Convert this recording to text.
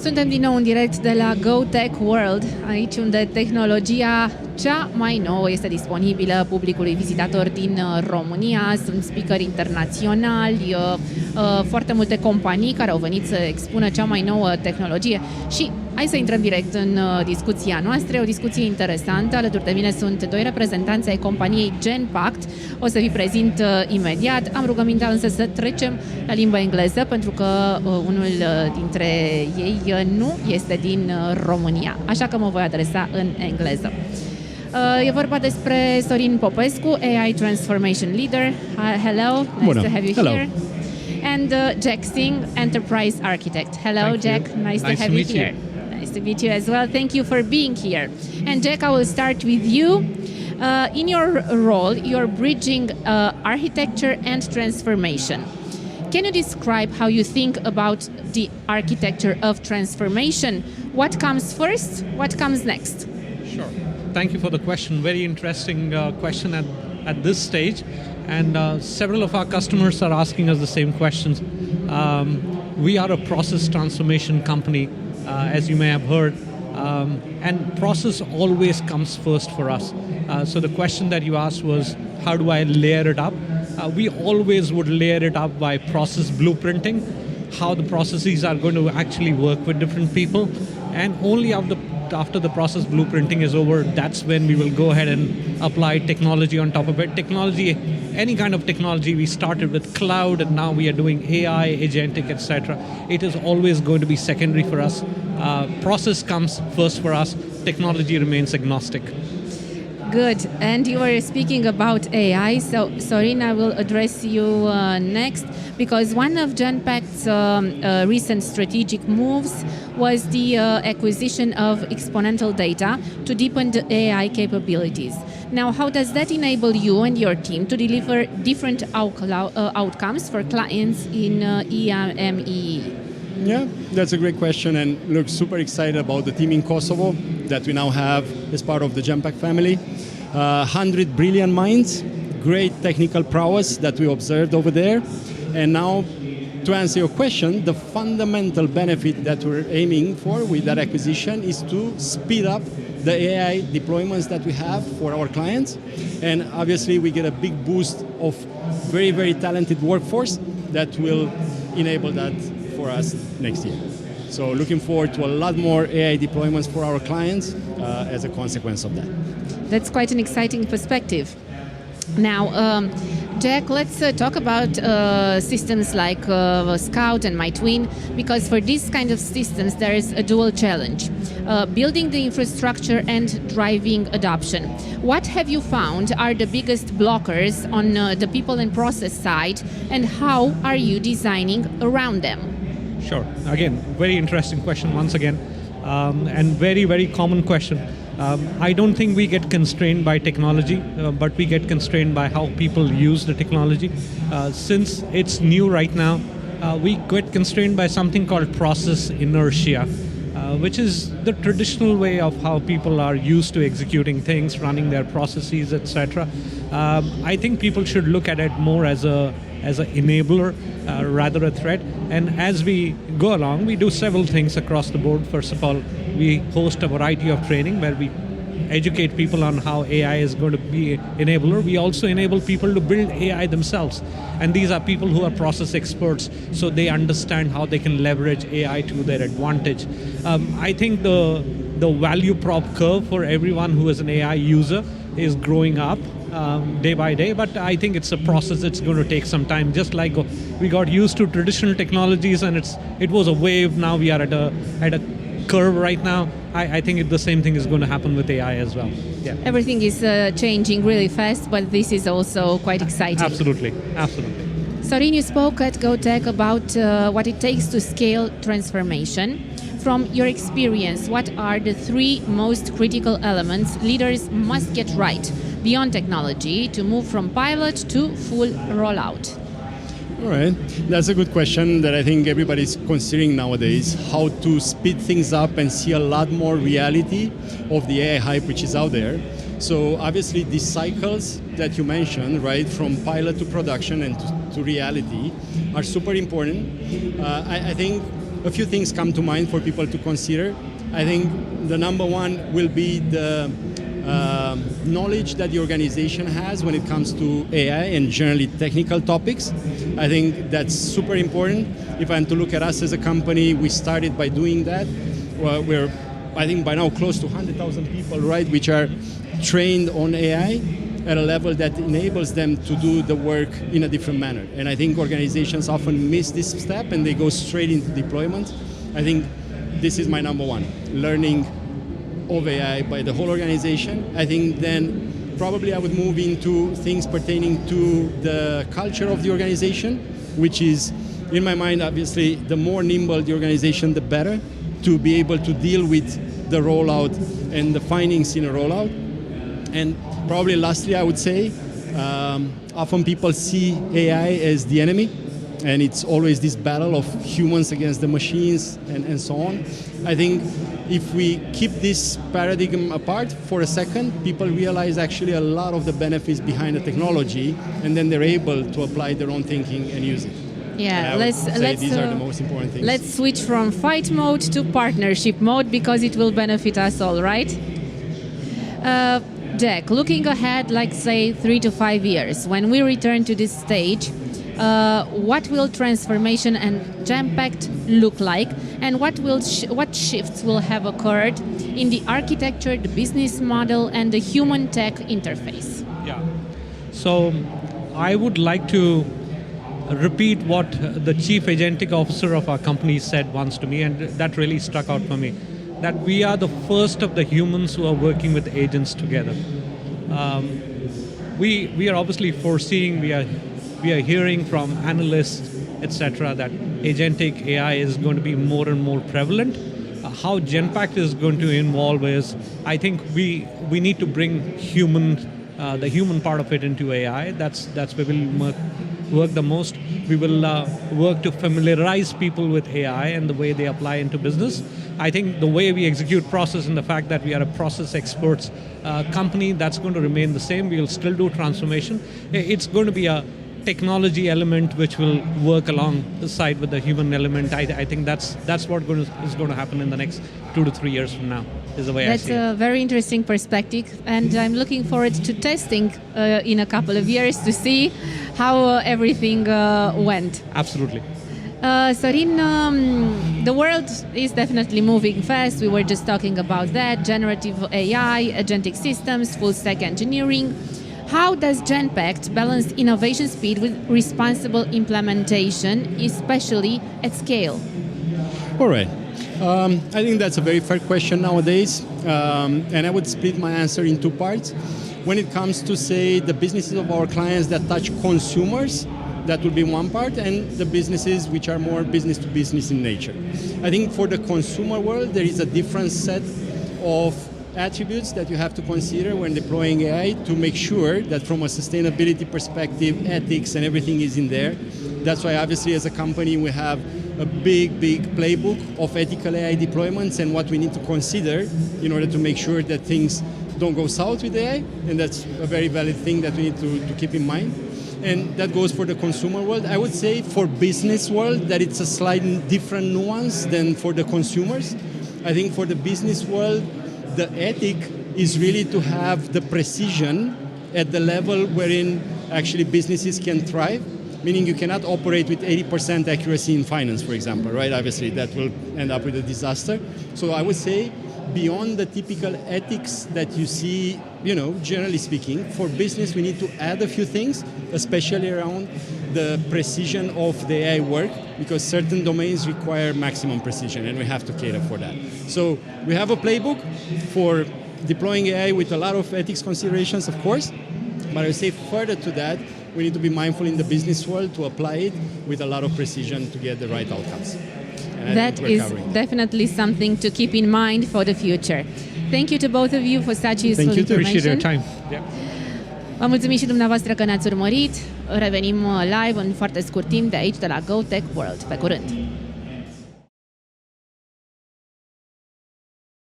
Suntem din nou în direct de la GoTech World, aici unde tehnologia cea mai nouă este disponibilă publicului vizitator din România. Sunt speakeri internaționali, foarte multe companii care au venit să expună cea mai nouă tehnologie și hai să intrăm direct în discuția noastră, o discuție interesantă. Alături de mine sunt doi reprezentanți ai companiei Genpact. O să vi prezint imediat. Am rugămintea însă să trecem la limba engleză, pentru că unul dintre ei nu este din România, așa că mă voi adresa în engleză. E vorba despre Sorin Popescu, AI Transformation Leader. Hello, nice to have you here. And Jack Singh, Enterprise Architect. Hello, Jack. Nice to have you here. Nice to meet you as well. Thank you for being here. And Jack, I will start with you. In your role, you're bridging architecture and transformation. Can you describe how you think about the architecture of transformation? What comes first? What comes next? Sure. Thank you for the question. Very interesting question at this stage. And several of our customers are asking us the same questions. We are a process transformation company, as you may have heard, and process always comes first for us. So the question that you asked was, how do I layer it up? We always would layer it up by process blueprinting, how the processes are going to actually work with different people, and only after the process blueprinting is over, that's when we will go ahead and apply technology on top of it. Technology, any kind of technology, we started with cloud and now we are doing AI, agentic, etc. It is always going to be secondary for us. Process comes first for us. Technology remains agnostic. Good. And you were speaking about AI, so Sorin, I will address you next, because one of Genpact's recent strategic moves was the acquisition of exponential data to deepen the AI capabilities. Now, how does that enable you and your team to deliver different outcomes for clients in EMEE? Yeah, that's a great question, and look, super excited about the team in Kosovo that we now have as part of the Genpact family. 100 brilliant minds, great technical prowess that we observed over there. And now, to answer your question, the fundamental benefit that we're aiming for with that acquisition is to speed up the AI deployments that we have for our clients. And obviously, we get a big boost of very, very talented workforce that will enable that for us next year. So looking forward to a lot more AI deployments for our clients as a consequence of that. That's quite an exciting perspective. Now, Jack, let's talk about systems like Scout and MyTwin, because for these kind of systems there is a dual challenge. Building the infrastructure and driving adoption. What have you found are the biggest blockers on the people and process side, and how are you designing around them? Sure. Again, very interesting question once again, and very, very common question. I don't think we get constrained by technology, but we get constrained by how people use the technology. Since it's new right now, we get constrained by something called process inertia, which is the traditional way of how people are used to executing things, running their processes, etc. I think people should look at it more as an enabler, rather a threat. And as we go along, we do several things across the board. First of all, we host a variety of training where we educate people on how AI is going to be an enabler. We also enable people to build AI themselves. And these are people who are process experts, so they understand how they can leverage AI to their advantage. I think the value prop curve for everyone who is an AI user is growing up day by day, but I think it's a process that's going to take some time. Just like we got used to traditional technologies and it was a wave, now we are at a curve right now. I think the same thing is going to happen with AI as well. Yeah. Everything is changing really fast, but this is also quite exciting. Absolutely, absolutely. Sorin, you spoke at GoTech about what it takes to scale transformation. From your experience, what are the 3 most critical elements leaders must get right beyond technology to move from pilot to full rollout? All right, that's a good question that I think everybody's considering nowadays, how to speed things up and see a lot more reality of the AI hype which is out there. So obviously these cycles that you mentioned, right, from pilot to production and to reality are super important. I think a few things come to mind for people to consider. I think the number one will be the knowledge that the organization has when it comes to AI and generally technical topics. I think that's super important. If I'm to look at us as a company, we started by doing that. We're, I think, by now close to 100,000 people, right, which are trained on AI at a level that enables them to do the work in a different manner. And I think organizations often miss this step and they go straight into deployment. I think this is my number one, learning of AI by the whole organization. I think then probably I would move into things pertaining to the culture of the organization, which is, in my mind, obviously, the more nimble the organization, the better, to be able to deal with the rollout and the findings in a rollout. And probably lastly, I would say, often people see AI as the enemy, and it's always this battle of humans against the machines and so on. I think if we keep this paradigm apart for a second, people realize actually a lot of the benefits behind the technology, and then they're able to apply their own thinking and use it. Yeah, these are the most important things. Let's switch from fight mode to partnership mode because it will benefit us all, right? Jack, looking ahead, like say 3 to 5 years, when we return to this stage, what will transformation and jam-packed look like, and what shifts will have occurred in the architecture, the business model, and the human-tech interface? Yeah. So I would like to repeat what the chief agentic officer of our company said once to me, and that really struck out for me, that we are the first of the humans who are working with agents together. We are obviously foreseeing, we are hearing from analysts, etc., that agentic AI is going to be more and more prevalent. How Genpact is going to involve is, I think we need to bring the human part of it into AI. That's where we'll work the most. We will work to familiarize people with AI and the way they apply into business. I think the way we execute process and the fact that we are a process experts company, that's going to remain the same. We'll still do transformation. It's going to be a technology element which will work alongside with the human element. I think that's what is going to happen in the next 2 to 3 years from now, is the way I see it. That's a very interesting perspective, and I'm looking forward to testing in a couple of years to see how everything went. Absolutely. Sorin, the world is definitely moving fast. We were just talking about that, generative AI, agentic systems, full stack engineering. How does Genpact balance innovation speed with responsible implementation, especially at scale? All right. I think that's a very fair question nowadays, and I would split my answer in 2 parts. When it comes to, say, the businesses of our clients that touch consumers, that would be one part, and the businesses which are more business to business in nature. I think for the consumer world, there is a different set of attributes that you have to consider when deploying AI to make sure that from a sustainability perspective, ethics and everything is in there. That's why obviously as a company we have a big playbook of ethical AI deployments and what we need to consider in order to make sure that things don't go south with AI, and that's a very valid thing that we need to keep in mind. And that goes for the consumer world. I would say for business world that it's a slightly different nuance than for the consumers. I think for the business world, the ethic is really to have the precision at the level wherein actually businesses can thrive, meaning you cannot operate with 80% accuracy in finance, for example, right? Obviously, that will end up with a disaster. So I would say beyond the typical ethics that you see, generally speaking, for business, we need to add a few things, especially around the precision of the AI work, because certain domains require maximum precision, and we have to cater for that. So we have a playbook for deploying AI with a lot of ethics considerations, of course, but I would say further to that, we need to be mindful in the business world to apply it with a lot of precision to get the right outcomes. That is definitely something to keep in mind for the future. Thank you to both of you for such useful information. Appreciate your time. Yeah. Vă mulțumim și dumneavoastră că ne-ați urmărit. Revenim live în foarte scurt timp de aici, de la GoTech World. Pe curând!